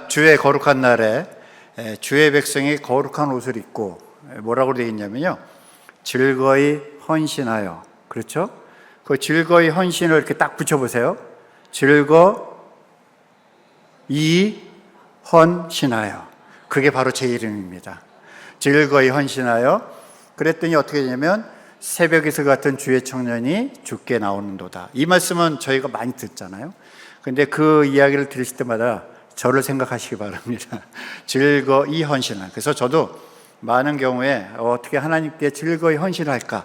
주의 거룩한 날에 주의 백성이 거룩한 옷을 입고 뭐라고 되어 있냐면요, 즐거이 헌신하여. 그렇죠? 그 즐거이 헌신을 이렇게 딱 붙여보세요. 즐거이 헌신하여. 그게 바로 제 이름입니다. 즐거이 헌신하여. 그랬더니 어떻게 되냐면 새벽에서 같은 주의 청년이 주께 나오는도다. 이 말씀은 저희가 많이 듣잖아요. 근데 그 이야기를 들으실 때마다 저를 생각하시기 바랍니다. 즐거이 헌신하여. 그래서 저도 많은 경우에 어떻게 하나님께 즐거이 헌신할까,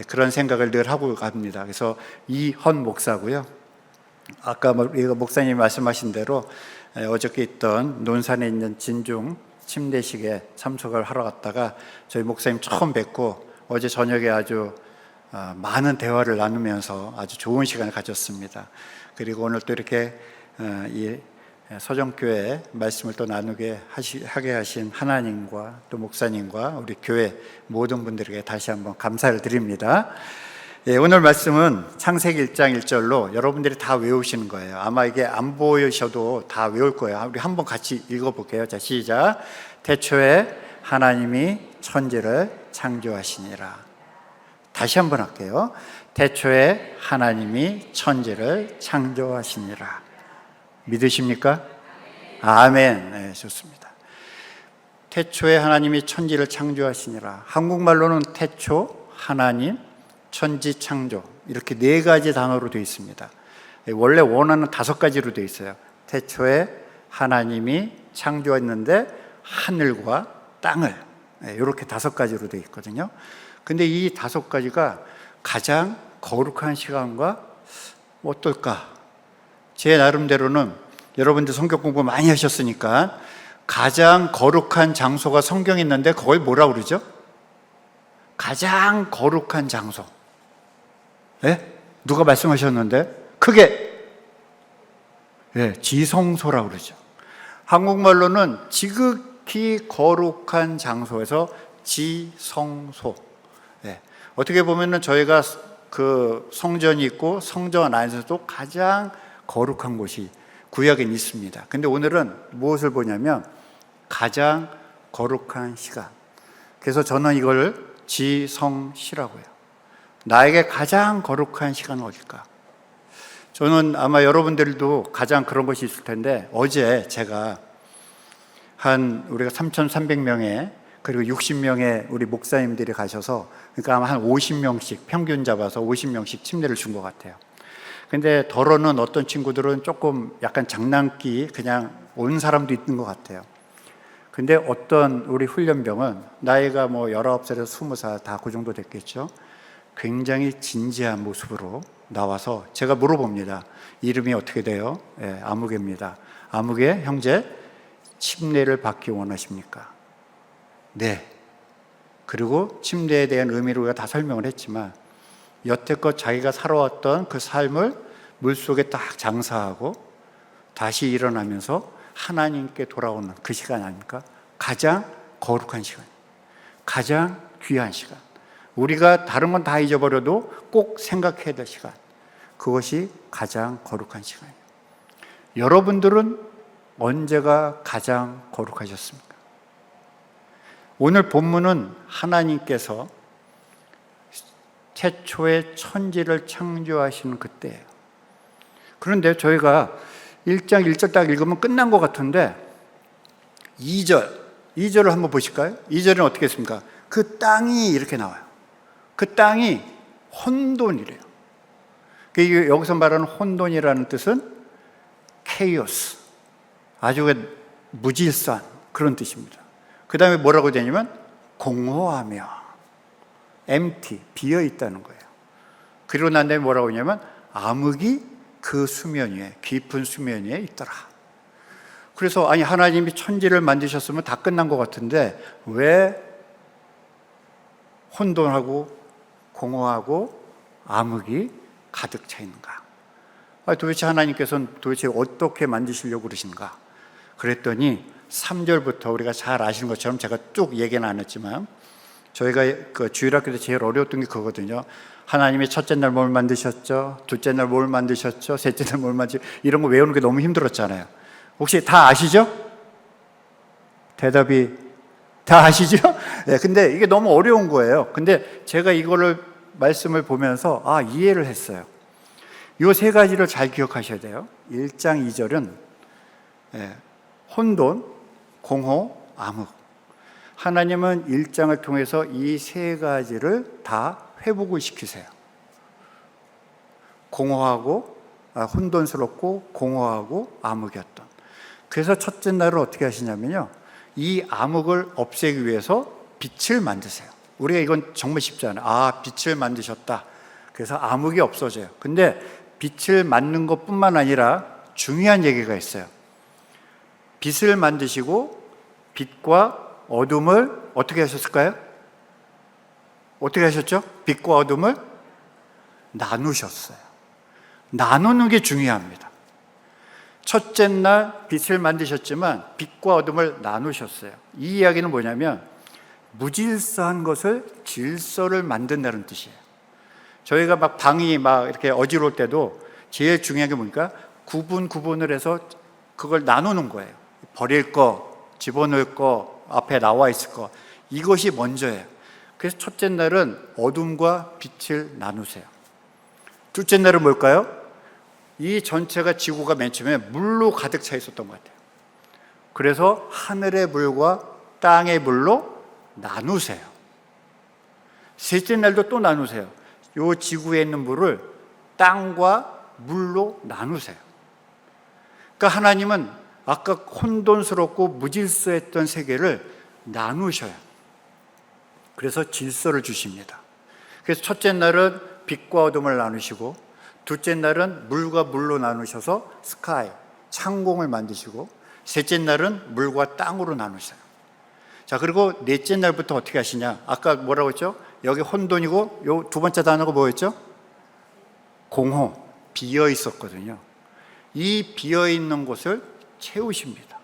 그런 생각을 늘 하고 갑니다. 그래서 이헌 목사고요. 아까 목사님이 말씀하신 대로 어저께 있던 논산에 있는 진중 침례식에 참석을 하러 갔다가 저희 목사님 처음 뵙고 어제 저녁에 아주 많은 대화를 나누면서 아주 좋은 시간을 가졌습니다. 그리고 오늘 또 이렇게 이 서정교회 말씀을 또 나누게 하게 하신 하나님과 또 목사님과 우리 교회 모든 분들에게 다시 한번 감사를 드립니다. 오늘 말씀은 창세기 1장 1절로 여러분들이 다 외우시는 거예요. 아마 이게 안 보이셔도 다 외울 거예요. 우리 한번 같이 읽어볼게요. 자, 시작. 태초에 하나님이 천지를 창조하시니라. 다시 한번 할게요. 태초에 하나님이 천지를 창조하시니라. 믿으십니까? 아멘. 네, 좋습니다. 태초에 하나님이 천지를 창조하시니라. 한국말로는 태초, 하나님, 천지 창조, 이렇게 네 가지 단어로 되어 있습니다. 원래 원어는 5가지로 되어 있어요. 태초에 하나님이 창조했는데 하늘과 땅을, 이렇게 5가지로 되어 있거든요. 근데 이 5가지가 가장 거룩한 시간과 어떨까? 제 나름대로는 여러분들 성경 공부 많이 하셨으니까 가장 거룩한 장소가 성경에 있는데 그걸 뭐라고 그러죠? 가장 거룩한 장소. 누가 말씀하셨는데? 크게 지성소라고 그러죠. 한국말로는 지극히 거룩한 장소에서 지성소. 어떻게 보면은 저희가 그 성전이 있고 성전 안에서도 가장 거룩한 곳이 구약엔 있습니다. 근데 오늘은 무엇을 보냐면 가장 거룩한 시간. 그래서 저는 이걸 지성시라고 해요. 나에게 가장 거룩한 시간은 어딜까? 저는 아마 여러분들도 가장 그런 것이 있을 텐데, 어제 제가 우리가 3,300명에 그리고 60명의 우리 목사님들이 가셔서, 그러니까 아마 한 50명씩 평균 잡아서 50명씩 침례를 준 것 같아요. 근데 덜어는 어떤 친구들은 조금 약간 장난기 그냥 온 사람도 있는 것 같아요. 근데 어떤 우리 훈련병은 나이가 뭐 19살에서 20살 다 그 정도 됐겠죠. 굉장히 진지한 모습으로 나와서 제가 물어봅니다. 이름이 어떻게 돼요? 아무개입니다. 아무개 형제, 침례를 받기 원하십니까? 네. 그리고 침례에 대한 의미를 우리가 다 설명을 했지만 여태껏 자기가 살아왔던 그 삶을 물속에 딱 장사하고 다시 일어나면서 하나님께 돌아오는 그 시간 아닙니까? 가장 거룩한 시간, 가장 귀한 시간. 우리가 다른 건 다 잊어버려도 꼭 생각해야 될 시간, 그것이 가장 거룩한 시간이에요. 여러분들은 언제가 가장 거룩하셨습니까? 오늘 본문은 하나님께서 태초에 천지를 창조하시는 그때예요. 그런데 저희가 1장 1절 딱 읽으면 끝난 것 같은데 2절을 한번 보실까요? 2절은 어떻게 했습니까? 그 땅이 이렇게 나와요. 그 땅이 혼돈이래요. 여기서 말하는 혼돈이라는 뜻은 케이오스, 아주 무질서한 그런 뜻입니다. 그 다음에 뭐라고 되냐면 공허하며 empty, 비어 있다는 거예요. 그리고 난 다음에 뭐라고 하냐면 암흑이 그 수면 위에, 깊은 수면 위에 있더라. 그래서 아니 하나님이 천지를 만드셨으면 다 끝난 것 같은데 왜 혼돈하고 공허하고 암흑이 가득 차 있는가? 도대체 하나님께서는 도대체 어떻게 만드시려고 그러신가? 그랬더니 3절부터 우리가 잘 아시는 것처럼 제가 쭉 얘기는 안 했지만 저희가 그 주일학교 때 제일 어려웠던 게 그거거든요. 하나님이 첫째 날 뭘 만드셨죠? 둘째 날 뭘 만드셨죠? 셋째 날 뭘 만드셨죠? 이런 거 외우는 게 너무 힘들었잖아요. 혹시 다 아시죠? 대답이 다 아시죠? 네, 근데 이게 너무 어려운 거예요. 근데 제가 이거를 말씀을 보면서 이해를 했어요. 이 세 가지를 잘 기억하셔야 돼요. 1장 2절은 혼돈, 공허, 암흑. 하나님은 1장을 통해서 이 세 가지를 다 회복을 시키세요. 공허하고 혼돈스럽고 공허하고 암흑이었던. 그래서 첫째 날을 어떻게 하시냐면요, 이 암흑을 없애기 위해서 빛을 만드세요. 우리가 이건 정말 쉽지 않아요. 빛을 만드셨다. 그래서 암흑이 없어져요. 근데 빛을 만든 것뿐만 아니라 중요한 얘기가 있어요. 빛을 만드시고 빛과 어둠을 어떻게 하셨을까요? 어떻게 하셨죠? 빛과 어둠을 나누셨어요. 나누는 게 중요합니다. 첫째 날 빛을 만드셨지만 빛과 어둠을 나누셨어요. 이 이야기는 뭐냐면 무질서한 것을 질서를 만든다는 뜻이에요. 저희가 방이 이렇게 어지러울 때도 제일 중요한 게 뭡니까? 구분을 해서 그걸 나누는 거예요. 버릴 거, 집어넣을 거, 앞에 나와 있을 거, 이것이 먼저예요. 그래서 첫째 날은 어둠과 빛을 나누세요. 둘째 날은 뭘까요? 이 전체가, 지구가 맨 처음에 물로 가득 차 있었던 것 같아요. 그래서 하늘의 물과 땅의 물로 나누세요. 셋째 날도 또 나누세요. 이 지구에 있는 물을 땅과 물로 나누세요. 그러니까 하나님은 아까 혼돈스럽고 무질서했던 세계를 나누셔요. 그래서 질서를 주십니다. 그래서 첫째 날은 빛과 어둠을 나누시고, 둘째 날은 물과 물로 나누셔서 스카이, 창공을 만드시고, 셋째 날은 물과 땅으로 나누셔요. 자, 그리고 넷째 날부터 어떻게 하시냐? 아까 뭐라고 했죠? 여기 혼돈이고, 요 두 번째 단어가 뭐였죠? 공허, 비어 있었거든요. 이 비어 있는 곳을 채우십니다.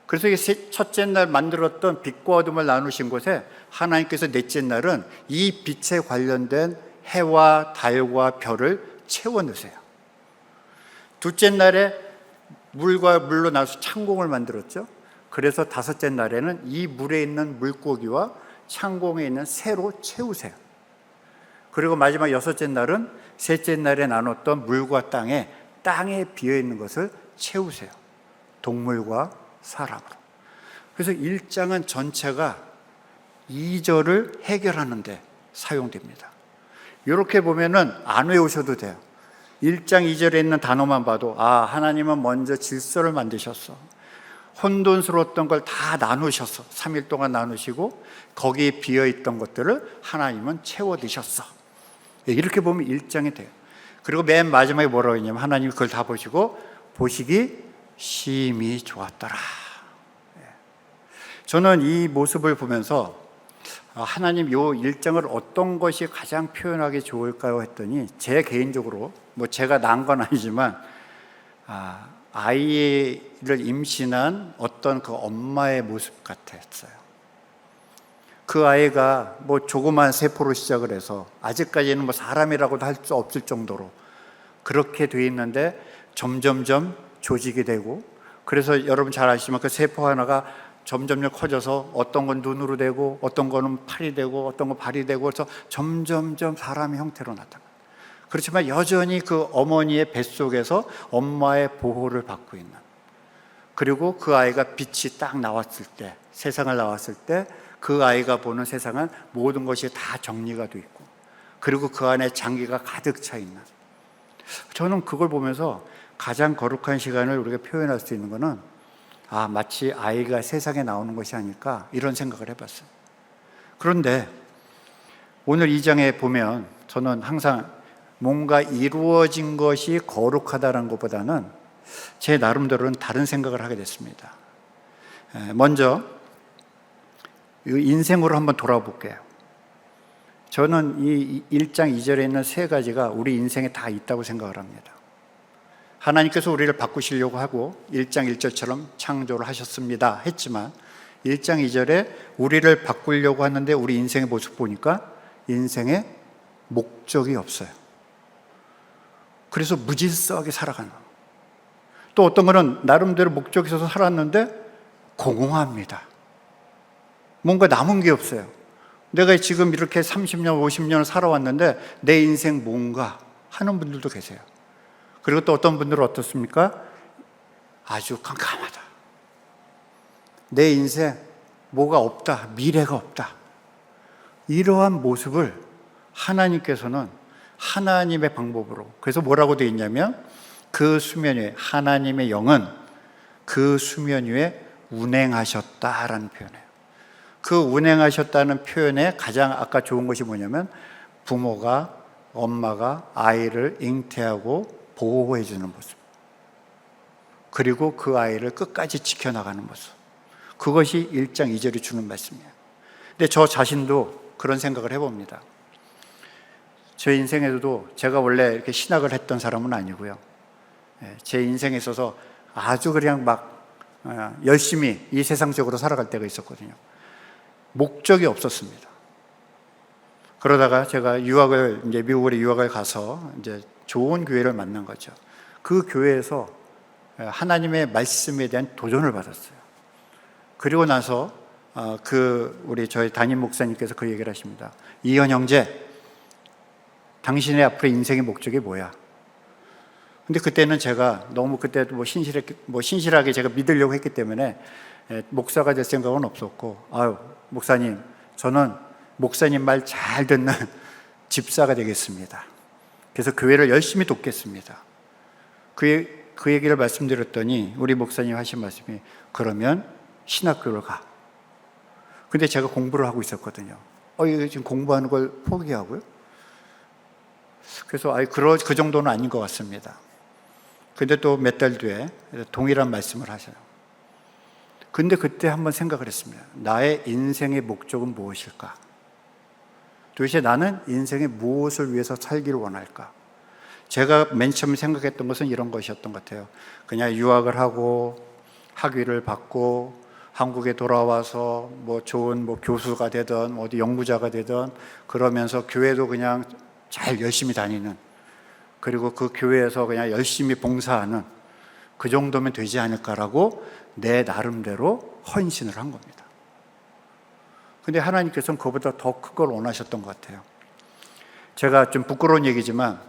그래서 이게 첫째 날 만들었던 빛과 어둠을 나누신 곳에 하나님께서 넷째 날은 이 빛에 관련된 해와 달과 별을 채워 넣으세요. 둘째 날에 물과 물로 나눠서 창공을 만들었죠. 그래서 다섯째 날에는 이 물에 있는 물고기와 창공에 있는 새로 채우세요. 그리고 마지막 여섯째 날은 셋째 날에 나눴던 물과 땅에 비어있는 것을 채우세요. 동물과 사람으로. 그래서 1장은 전체가 2절을 해결하는 데 사용됩니다. 이렇게 보면은 안 외우셔도 돼요. 1장 2절에 있는 단어만 봐도 하나님은 먼저 질서를 만드셨어. 혼돈스러웠던 걸 다 나누셨어. 3일 동안 나누시고 거기에 비어있던 것들을 하나님은 채워드셨어. 이렇게 보면 1장이 돼요. 그리고 맨 마지막에 뭐라고 했냐면 하나님이 그걸 다 보시고 보시기 심히 좋았더라. 저는 이 모습을 보면서 하나님 요 1장을 어떤 것이 가장 표현하기 좋을까요? 했더니 제 개인적으로 제가 낳은 건 아니지만 아이를 임신한 어떤 그 엄마의 모습 같았어요. 그 아이가 조그만 세포로 시작을 해서 아직까지는 사람이라고도 할 수 없을 정도로 그렇게 돼 있는데 점점점 조직이 되고, 그래서 여러분 잘 아시지만 그 세포 하나가 점점 커져서 어떤 건 눈으로 되고 어떤 거는 팔이 되고 어떤 건 발이 되고, 그래서 점점점 사람의 형태로 나타나요. 그렇지만 여전히 그 어머니의 뱃속에서 엄마의 보호를 받고 있는, 그리고 그 아이가 빛이 딱 나왔을 때, 세상을 나왔을 때 그 아이가 보는 세상은 모든 것이 다 정리가 돼 있고, 그리고 그 안에 장기가 가득 차 있는, 저는 그걸 보면서 가장 거룩한 시간을 우리가 표현할 수 있는 것은 마치 아이가 세상에 나오는 것이 아닐까, 이런 생각을 해봤어요. 그런데 오늘 이 장에 보면 저는 항상 뭔가 이루어진 것이 거룩하다는 것보다는 제 나름대로는 다른 생각을 하게 됐습니다. 먼저 인생으로 한번 돌아볼게요. 저는 이 1장 2절에 있는 세 가지가 우리 인생에 다 있다고 생각을 합니다. 하나님께서 우리를 바꾸시려고 하고 1장 1절처럼 창조를 하셨습니다 했지만 1장 2절에 우리를 바꾸려고 하는데 우리 인생의 모습 보니까 인생에 목적이 없어요. 그래서 무질서하게 살아가는 거예요. 또 어떤 거는 나름대로 목적이 있어서 살았는데 공허합니다. 뭔가 남은 게 없어요. 내가 지금 이렇게 30년, 50년을 살아왔는데 내 인생 뭔가 하는 분들도 계세요. 그리고 또 어떤 분들은 어떻습니까? 아주 깜깜하다. 내 인생 뭐가 없다. 미래가 없다. 이러한 모습을 하나님께서는 하나님의 방법으로, 그래서 뭐라고 되어 있냐면 그 수면 위에, 하나님의 영은 그 수면 위에 운행하셨다라는 표현이에요. 그 운행하셨다는 표현에 가장 아까 좋은 것이 뭐냐면 부모가, 엄마가 아이를 잉태하고 보호해 주는 모습, 그리고 그 아이를 끝까지 지켜나가는 모습, 그것이 1장 2절이 주는 말씀이에요. 근데 저 자신도 그런 생각을 해봅니다. 제 인생에서도 제가 원래 이렇게 신학을 했던 사람은 아니고요. 제 인생에 있어서 아주 그냥 막 열심히 이 세상적으로 살아갈 때가 있었거든요. 목적이 없었습니다. 그러다가 제가 이제 미국으로 유학을 가서 이제 좋은 교회를 만난 거죠. 그 교회에서 하나님의 말씀에 대한 도전을 받았어요. 그리고 나서 저희 담임 목사님께서 그 얘기를 하십니다. 이현 형제, 당신의 앞으로 인생의 목적이 뭐야? 근데 그때는 제가 너무 그때도 신실하게 제가 믿으려고 했기 때문에 목사가 될 생각은 없었고, 목사님, 저는 목사님 말 잘 듣는 집사가 되겠습니다. 그래서 교회를 열심히 돕겠습니다. 그 얘기를 말씀드렸더니 우리 목사님 하신 말씀이, 그러면 신학교를 가. 근데 제가 공부를 하고 있었거든요. 이거 지금 공부하는 걸 포기하고요? 그래서 그 정도는 아닌 것 같습니다. 근데 또 몇 달 뒤에 동일한 말씀을 하셔요. 근데 그때 한번 생각을 했습니다. 나의 인생의 목적은 무엇일까? 도대체 나는 인생의 무엇을 위해서 살기를 원할까? 제가 맨 처음 생각했던 것은 이런 것이었던 것 같아요. 그냥 유학을 하고 학위를 받고 한국에 돌아와서 좋은 교수가 되든 어디 연구자가 되든 그러면서 교회도 그냥 잘 열심히 다니는, 그리고 그 교회에서 그냥 열심히 봉사하는, 그 정도면 되지 않을까라고 내 나름대로 헌신을 한 겁니다. 근데 하나님께서는 그보다 더 큰 걸 원하셨던 것 같아요. 제가 좀 부끄러운 얘기지만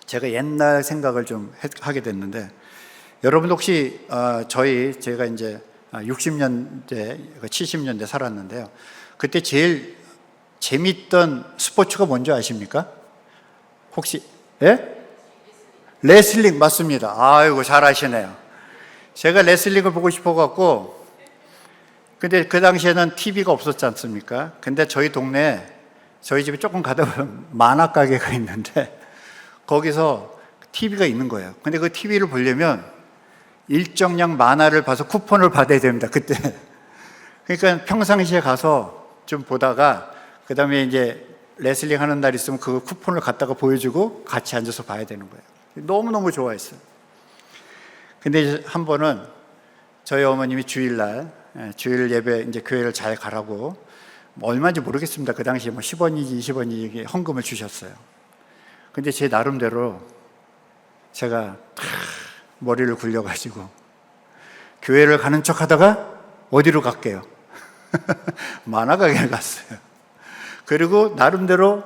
제가 옛날 생각을 좀 하게 됐는데, 여러분 혹시 제가 이제 60년대, 70년대 살았는데요. 그때 제일 재밌던 스포츠가 뭔지 아십니까? 혹시, 예? 레슬링, 맞습니다. 아이고, 잘 아시네요. 제가 레슬링을 보고 싶어갖고, 근데 그 당시에는 TV가 없었지 않습니까? 근데 저희 동네에, 저희 집에 조금 가다 보면 만화 가게가 있는데, 거기서 TV가 있는 거예요. 근데 그 TV를 보려면 일정량 만화를 봐서 쿠폰을 받아야 됩니다, 그때. 그러니까 평상시에 가서 좀 보다가, 그 다음에 이제 레슬링 하는 날 있으면 그 쿠폰을 갖다가 보여주고 같이 앉아서 봐야 되는 거예요. 너무너무 좋아했어요. 근데 한 번은 저희 어머님이 주일 예배 이제 교회를 잘 가라고, 얼마인지 모르겠습니다. 그 당시에 10원인지 20원인지 헌금을 주셨어요. 근데 제 나름대로 제가 머리를 굴려가지고 교회를 가는 척 하다가 어디로 갈게요? 만화가게를 갔어요. 그리고 나름대로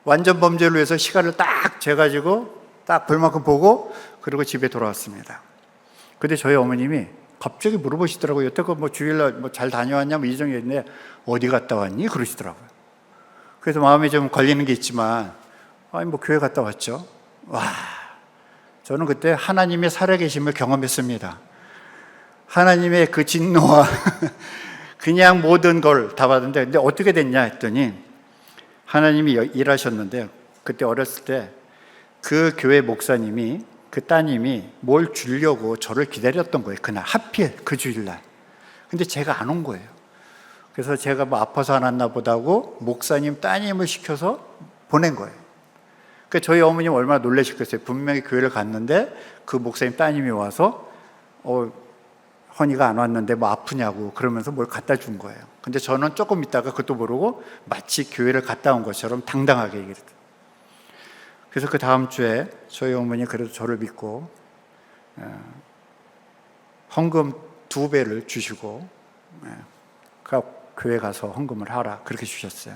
완전 범죄를 위해서 시간을 딱 재가지고 딱 볼만큼 보고, 그리고 집에 돌아왔습니다. 근데 저희 어머님이 갑자기 물어보시더라고요. 여태껏 주일날 잘 다녀왔냐? 이 정도인데 어디 갔다 왔니? 그러시더라고요. 그래서 마음에 좀 걸리는 게 있지만, 교회 갔다 왔죠. 와, 저는 그때 하나님의 살아계심을 경험했습니다. 하나님의 그 진노와 그냥 모든 걸 다 받았는데, 근데 어떻게 됐냐 했더니 하나님이 일하셨는데, 그때 어렸을 때 그 교회 목사님이, 그 따님이 뭘 주려고 저를 기다렸던 거예요. 그날 하필 그 주일날. 근데 제가 안 온 거예요. 그래서 제가 아파서 안 왔나 보다고 목사님 따님을 시켜서 보낸 거예요. 그러니까 저희 어머님 얼마나 놀라셨겠어요. 분명히 교회를 갔는데 그 목사님 따님이 와서 헌이가 안 왔는데 아프냐고 그러면서 뭘 갖다 준 거예요. 근데 저는 조금 있다가 그것도 모르고 마치 교회를 갔다 온 것처럼 당당하게 얘기했어요. 그래서 그 다음 주에 저희 어머니 그래도 저를 믿고 헌금 2배를 주시고 교회 가서 헌금을 하라 그렇게 주셨어요.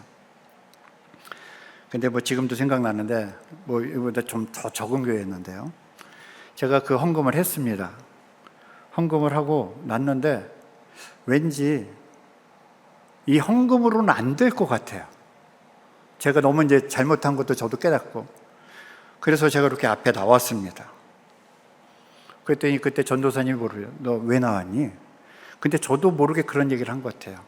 근데 뭐 지금도 생각나는데 뭐 이보다 좀 더 적은 교회였는데요. 제가 그 헌금을 했습니다. 헌금을 하고 났는데 왠지 이 헌금으로는 안 될 것 같아요. 제가 너무 이제 잘못한 것도 저도 깨닫고 그래서 제가 이렇게 앞에 나왔습니다. 그랬더니 그때 전도사님이 물어요. 너 왜 나왔니? 근데 저도 모르게 그런 얘기를 한 것 같아요.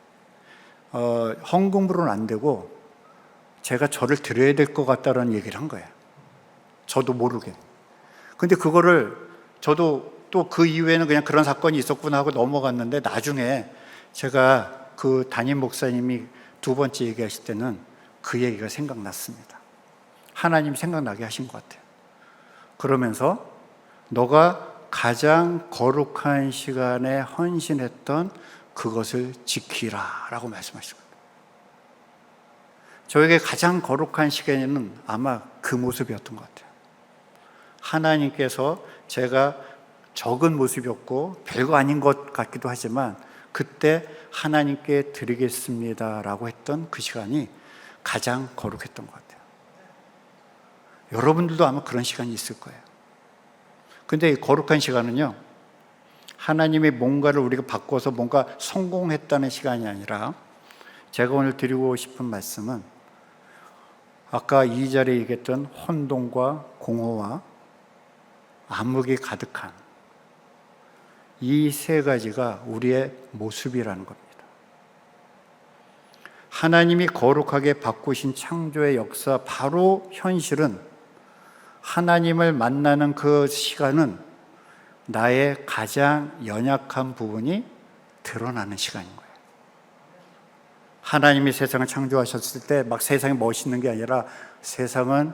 헌금으로는 안 되고 제가 절을 드려야 될 것 같다는 얘기를 한 거예요. 저도 모르게. 근데 그거를 저도 또 그 이후에는 그냥 그런 사건이 있었구나 하고 넘어갔는데 나중에 제가 그 담임 목사님이 2번째 얘기하실 때는 그 얘기가 생각났습니다. 하나님 생각나게 하신 것 같아요. 그러면서 너가 가장 거룩한 시간에 헌신했던 그것을 지키라 라고 말씀하신 겁니다. 저에게 가장 거룩한 시간에는 아마 그 모습이었던 것 같아요. 하나님께서 제가 적은 모습이었고 별거 아닌 것 같기도 하지만 그때 하나님께 드리겠습니다 라고 했던 그 시간이 가장 거룩했던 것 같아요. 여러분들도 아마 그런 시간이 있을 거예요. 근데 이 거룩한 시간은요, 하나님의 뭔가를 우리가 바꿔서 뭔가 성공했다는 시간이 아니라 제가 오늘 드리고 싶은 말씀은 아까 2절에 얘기했던 혼돈과 공허와 암흑이 가득한 이 3가지가 우리의 모습이라는 겁니다. 하나님이 거룩하게 바꾸신 창조의 역사, 바로 현실은 하나님을 만나는 그 시간은 나의 가장 연약한 부분이 드러나는 시간인 거예요. 하나님이 세상을 창조하셨을 때 막 세상이 멋있는 게 아니라 세상은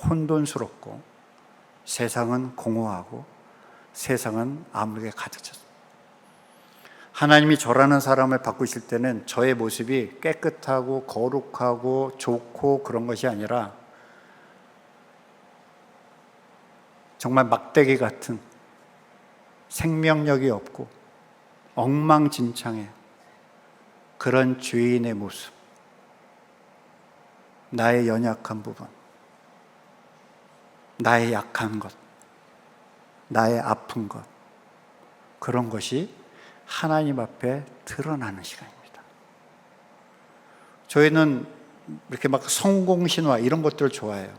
혼돈스럽고 세상은 공허하고 세상은 암흑에 가득 찼습니다. 하나님이 저라는 사람을 바꾸실 때는 저의 모습이 깨끗하고 거룩하고 좋고 그런 것이 아니라 정말 막대기 같은 생명력이 없고 엉망진창의 그런 죄인의 모습, 나의 연약한 부분, 나의 약한 것, 나의 아픈 것, 그런 것이 하나님 앞에 드러나는 시간입니다. 저희는 이렇게 막 성공신화 이런 것들을 좋아해요.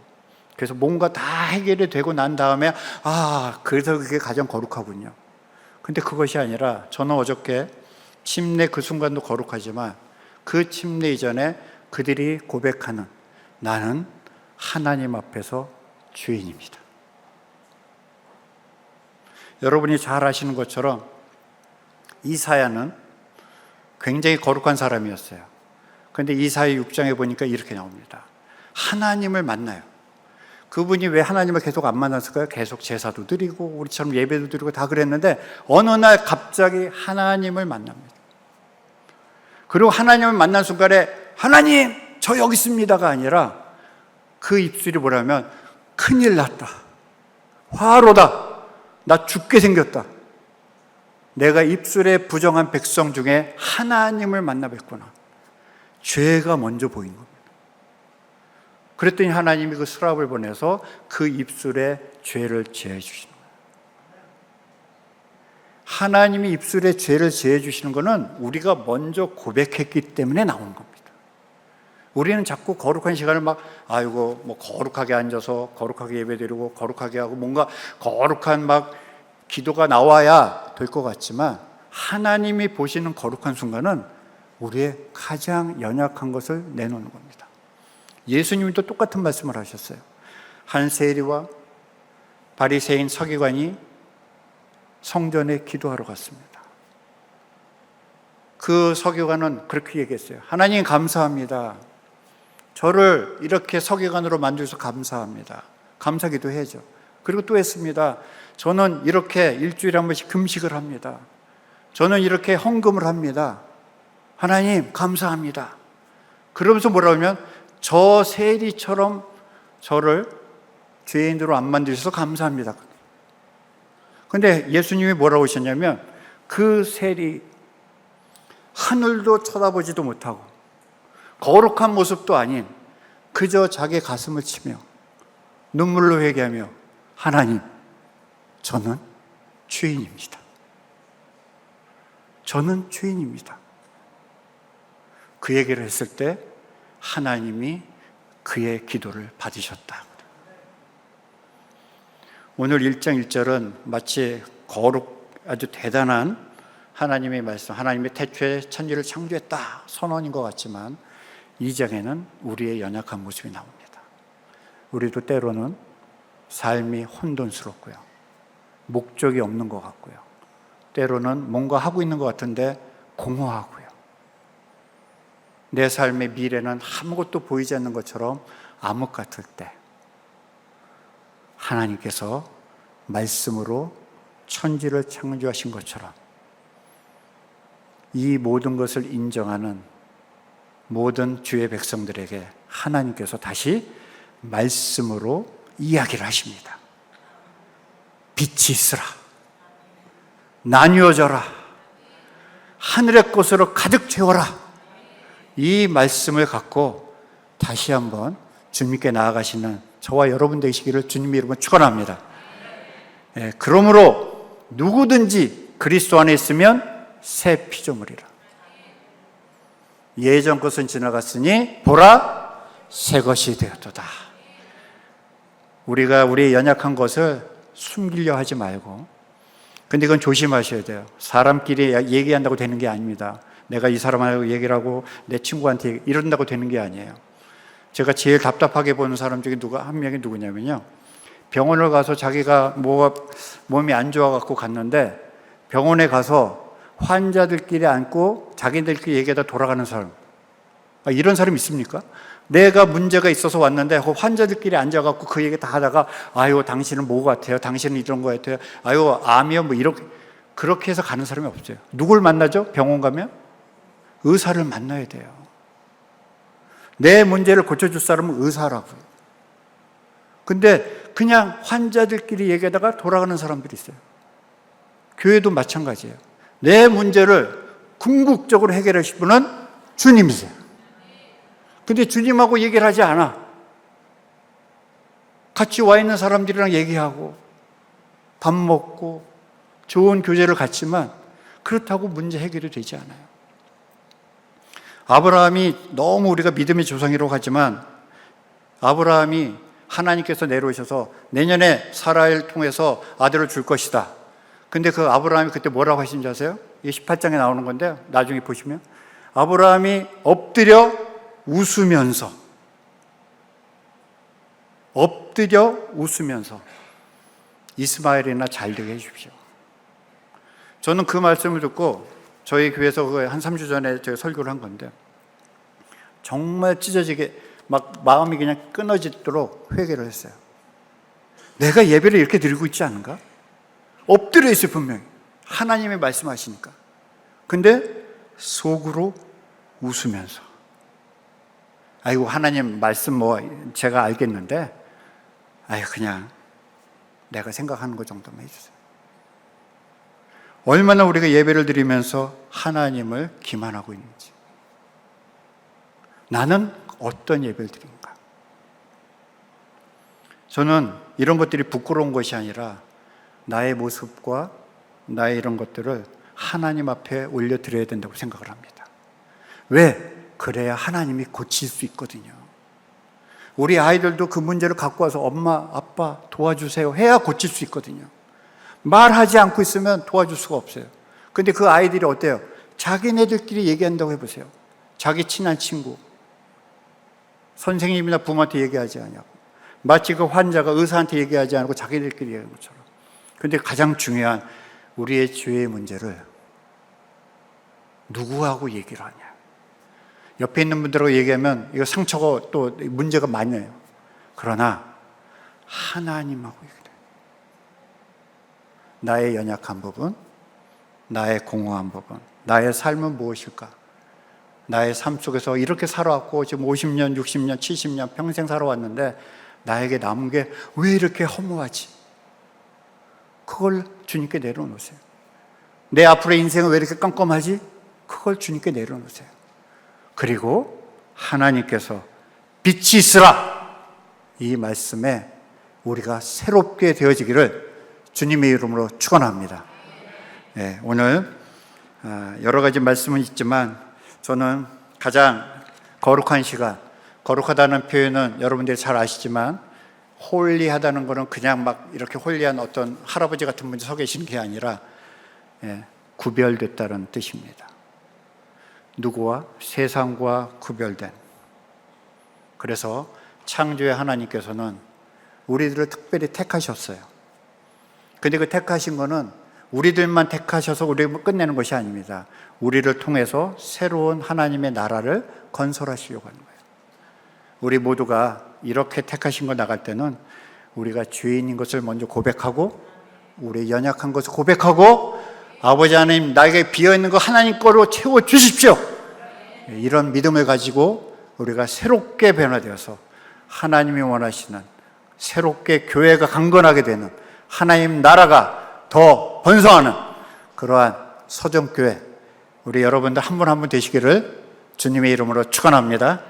그래서 뭔가 다 해결이 되고 난 다음에 그래서 그게 가장 거룩하군요. 근데 그것이 아니라 저는 어저께 침례 그 순간도 거룩하지만 그 침례 이전에 그들이 고백하는 나는 하나님 앞에서 죄인입니다. 여러분이 잘 아시는 것처럼 이사야는 굉장히 거룩한 사람이었어요. 그런데 이사야 6장에 보니까 이렇게 나옵니다. 하나님을 만나요. 그분이 왜 하나님을 계속 안 만났을까요? 계속 제사도 드리고 우리처럼 예배도 드리고 다 그랬는데 어느 날 갑자기 하나님을 만납니다. 그리고 하나님을 만난 순간에 하나님 저 여기 있습니다가 아니라 그 입술이 뭐라면 큰일 났다, 화로다, 나 죽게 생겼다, 내가 입술에 부정한 백성 중에 하나님을 만나 뵙구나, 죄가 먼저 보인 겁니다. 그랬더니 하나님이 그 스랍을 보내서 그 입술에 죄를 제해 주시는 거예요. 하나님이 입술에 죄를 제해 주시는 것은 우리가 먼저 고백했기 때문에 나오는 겁니다. 우리는 자꾸 거룩한 시간을 뭐 거룩하게 앉아서 거룩하게 예배드리고 거룩하게 하고 뭔가 거룩한 기도가 나와야 될 것 같지만 하나님이 보시는 거룩한 순간은 우리의 가장 연약한 것을 내놓는 겁니다. 예수님도 똑같은 말씀을 하셨어요. 한 세리와 바리새인 서기관이 성전에 기도하러 갔습니다. 그 서기관은 그렇게 얘기했어요. 하나님 감사합니다. 저를 이렇게 서기관으로 만들어서 감사합니다. 감사기도 해야죠. 그리고 또 했습니다. 저는 이렇게 일주일에 한 번씩 금식을 합니다. 저는 이렇게 헌금을 합니다. 하나님 감사합니다. 그러면서 뭐라 하면 저 세리처럼 저를 죄인으로 안 만드셔서 감사합니다. 그런데 예수님이 뭐라고 하셨냐면 그 셀이 하늘도 쳐다보지도 못하고 거룩한 모습도 아닌 그저 자기 가슴을 치며 눈물로 회개하며 하나님, 저는 죄인입니다. 저는 죄인입니다. 그 얘기를 했을 때 하나님이 그의 기도를 받으셨다. 오늘 1장 1절은 마치 아주 대단한 하나님의 말씀, 하나님의 태초에 천지를 창조했다 선언인 것 같지만 2장에는 우리의 연약한 모습이 나옵니다. 우리도 때로는 삶이 혼돈스럽고요, 목적이 없는 것 같고요, 때로는 뭔가 하고 있는 것 같은데 공허하고요, 내 삶의 미래는 아무것도 보이지 않는 것처럼 암흑 같을 때 하나님께서 말씀으로 천지를 창조하신 것처럼 이 모든 것을 인정하는 모든 주의 백성들에게 하나님께서 다시 말씀으로 이야기를 하십니다. 빛이 있으라, 나뉘어져라, 하늘의 것으로 가득 채워라. 이 말씀을 갖고 다시 한번 주님께 나아가시는 저와 여러분 되시기를 주님 이름으로 축원합니다. 그러므로 누구든지 그리스도 안에 있으면 새 피조물이라. 예전 것은 지나갔으니 보라 새 것이 되었도다. 우리가 우리의 연약한 것을 숨기려 하지 말고, 근데 이건 조심하셔야 돼요. 사람끼리 얘기한다고 되는 게 아닙니다. 내가 이 사람하고 얘기를 하고 내 친구한테 이런다고 되는 게 아니에요. 제가 제일 답답하게 보는 사람 중에 한 명이 누구냐면요, 병원을 가서 자기가 몸이 안 좋아갖고 갔는데 병원에 가서 환자들끼리 앉고 자기들끼리 얘기하다 돌아가는 사람. 이런 사람 있습니까? 내가 문제가 있어서 왔는데 환자들끼리 앉아갖고 그 얘기 다 하다가 아유 당신은 뭐 같아요? 당신은 이런 거 같아요? 아유 암이요? 뭐 이렇게 그렇게 해서 가는 사람이 없어요. 누굴 만나죠? 병원 가면? 의사를 만나야 돼요. 내 문제를 고쳐줄 사람은 의사라고요. 근데 그냥 환자들끼리 얘기하다가 돌아가는 사람들이 있어요. 교회도 마찬가지예요. 내 문제를 궁극적으로 해결하실 분은 주님이세요. 근데 주님하고 얘기를 하지 않아. 같이 와 있는 사람들이랑 얘기하고 밥 먹고 좋은 교제를 갖지만 그렇다고 문제 해결이 되지 않아요. 아브라함이 너무 우리가 믿음의 조상이라고 하지만 아브라함이 하나님께서 내려오셔서 내년에 사라를 통해서 아들을 줄 것이다. 근데 그 아브라함이 그때 뭐라고 하신지 아세요? 이 18장에 나오는 건데요. 나중에 보시면 아브라함이 엎드려 웃으면서 이스마엘이나 잘 되게 해주십시오. 저는 그 말씀을 듣고 저희 교회에서 한 3주 전에 제가 설교를 한 건데 정말 찢어지게 막 마음이 그냥 끊어지도록 회개를 했어요. 내가 예배를 이렇게 드리고 있지 않은가? 엎드려 있어요, 분명히. 하나님이 말씀하시니까. 근데 속으로 웃으면서 아이고 하나님 말씀 제가 알겠는데 그냥 내가 생각하는 것 정도만 해주세요. 얼마나 우리가 예배를 드리면서 하나님을 기만하고 있는지, 나는 어떤 예배를 드리는가. 저는 이런 것들이 부끄러운 것이 아니라 나의 모습과 나의 이런 것들을 하나님 앞에 올려드려야 된다고 생각을 합니다. 왜? 그래야 하나님이 고칠 수 있거든요. 우리 아이들도 그 문제를 갖고 와서 엄마, 아빠 도와주세요 해야 고칠 수 있거든요. 말하지 않고 있으면 도와줄 수가 없어요. 근데 그 아이들이 어때요? 자기네들끼리 얘기한다고 해보세요. 자기 친한 친구, 선생님이나 부모한테 얘기하지 않냐고. 마치 그 환자가 의사한테 얘기하지 않고 자기들끼리 얘기하는 것처럼. 근데 가장 중요한 우리의 죄의 문제를 누구하고 얘기를 하냐. 옆에 있는 분들하고 얘기하면 이거 상처가 또 문제가 많아요. 그러나 하나님하고 얘기해요. 나의 연약한 부분, 나의 공허한 부분, 나의 삶은 무엇일까? 나의 삶 속에서 이렇게 살아왔고 지금 50년, 60년, 70년 평생 살아왔는데 나에게 남은 게 왜 이렇게 허무하지? 그걸 주님께 내려놓으세요. 내 앞으로 인생은 왜 이렇게 깜깜하지? 그걸 주님께 내려놓으세요. 그리고 하나님께서 빛이 있으라, 이 말씀에 우리가 새롭게 되어지기를 주님의 이름으로 축원합니다. 네, 오늘 여러 가지 말씀은 있지만 저는 가장 거룩한 시간, 거룩하다는 표현은 여러분들이 잘 아시지만 홀리하다는 것은 그냥 막 이렇게 홀리한 어떤 할아버지 같은 분이 서 계시는 게 아니라 구별됐다는 뜻입니다. 누구와? 세상과 구별된. 그래서 창조의 하나님께서는 우리들을 특별히 택하셨어요. 근데 그 택하신 거는 우리들만 택하셔서 우리를 끝내는 것이 아닙니다. 우리를 통해서 새로운 하나님의 나라를 건설하시려고 하는 거예요. 우리 모두가 이렇게 택하신 거 나갈 때는 우리가 죄인인 것을 먼저 고백하고, 우리 연약한 것을 고백하고, 아버지 하나님, 나에게 비어있는 거 하나님 거로 채워주십시오, 이런 믿음을 가지고 우리가 새롭게 변화되어서 하나님이 원하시는 새롭게 교회가 강건하게 되는, 하나님 나라가 더 번성하는 그러한 서정교회, 우리 여러분들 한 분 한 분 되시기를 주님의 이름으로 축원합니다.